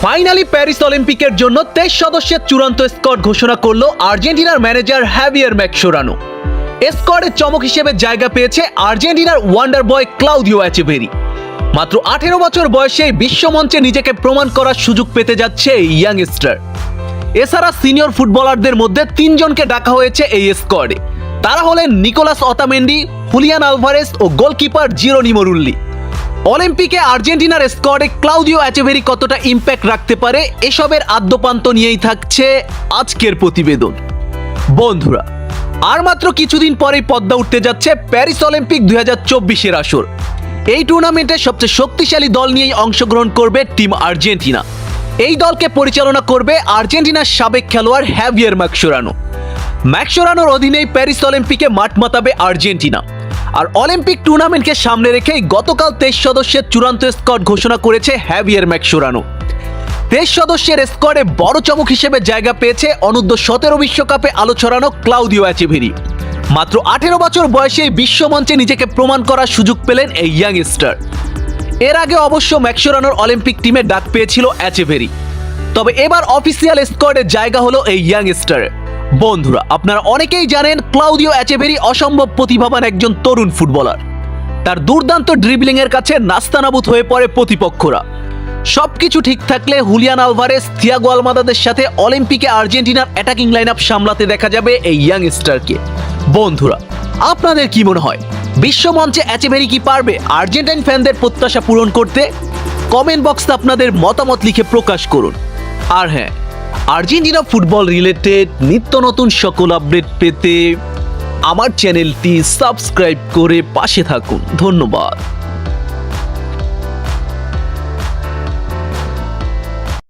Finally Paris অলিম্পিকের জন্য 23 সদস্যের চূড়ান্ত স্কোয়াড ঘোষণা করলো আর্জেন্টিনার ম্যানেজার হ্যাভিয়ার ম্যাসচেরানো। স্কোয়াডের চমক হিসেবে জায়গা পেয়েছে আর্জেন্টিনার ওয়ান্ডার বয় ক্লাউদিও এচেভেরি। মাত্র 18 বছর বয়সে বিশ্বমঞ্চে নিজেকে প্রমাণ করার সুযোগ পেতে যাচ্ছে এই ইয়াংস্টার। এছাড়া সিনিয়র ফুটবলারদের মধ্যে 3 জনকে ডাকা হয়েছে এই স্কোয়াডে। তারা হলেন নিকোলাস অতামেন্ডি, হুলিয়ান আলভারেজ ও গোলকিপার জিরোনিমো রুল্লি। অলিম্পিকে আর্জেন্টিনার স্কোয়াডে ক্লাউদিও এচেভেরি কতটা ইম্প্যাক্ট রাখতে পারে, এসবের আদ্যপান্ত নিয়েই থাকছে আজকের প্রতিবেদন। বন্ধুরা, আর মাত্র কিছুদিন পরেই পদ্মা উঠতে যাচ্ছে প্যারিস অলিম্পিক 2024-এর আসর। এই টুর্নামেন্টে সবচেয়ে শক্তিশালী দল নিয়েই অংশগ্রহণ করবে টিম আর্জেন্টিনা। এই দলকে পরিচালনা করবে আর্জেন্টিনার সাবেক খেলোয়াড় হ্যাভিয়ার ম্যাসচেরানোর অধীনেই প্যারিস অলিম্পিকে মাঠ মাতাবে আর্জেন্টিনা। আর অলিম্পিক টুর্নামেন্টকে সামনে রেখেই গতকাল 23 সদস্যের চূড়ান্ত স্কোয়াড ঘোষণা করেছে হ্যাভিয়ার ম্যাসচেরানো। 23 সদস্যের স্কোয়াডে বড় চমক হিসেবে জায়গা পেয়েছে অনূর্ধ্ব-17 বিশ্বকাপে আলো ছড়ানো ক্লাউদিও এচেভেরি। মাত্র 18 বছর বয়সে বিশ্বমঞ্চে নিজেকে প্রমাণ করার সুযোগ পেলেন এই ইয়াংস্টার। এর আগে অবশ্য ম্যাসচেরানোর অলিম্পিক টিমে ডাক পেয়েছিল এচেভেরি, তবে এবার অফিসিয়াল স্কোয়াডে জায়গা হলো এই ইয়াংস্টারের। বন্ধুরা, আপনারা অনেকেই জানেন ক্লাউদিও এচেভেরি অসম্ভব প্রতিভাবান একজন তরুণ ফুটবলার। তার দুর্দান্ত ড্রিবলিং এর কাছে নাস্তানাবুদ হয়ে পড়ে প্রতিপক্ষরা। সবকিছু ঠিক থাকলে হুলিয়ান আলভারেজ, থিয়াগো আলমাদাদের সাথে অলিম্পিকে আর্জেন্টিনার অ্যাটাকিং লাইনআপ সামলাতে দেখা যাবে এই ইয়াংস্টারকে। বন্ধুরা, আপনাদের কি মনে হয়, বিশ্বমঞ্চে এচেভেরি কি পারবে আর্জেন্টাইন ফ্যানদের প্রত্যাশা পূরণ করতে? কমেন্ট বক্সে আপনাদের মতামত লিখে প্রকাশ করুন। আর হ্যাঁ, আর্জেন্টিনা ফুটবল রিলেটেড নিত্য নতুন সকল আপডেট পেতে আমার চ্যানেলটি সাবস্ক্রাইব করে পাশে থাকুন। ধন্যবাদ।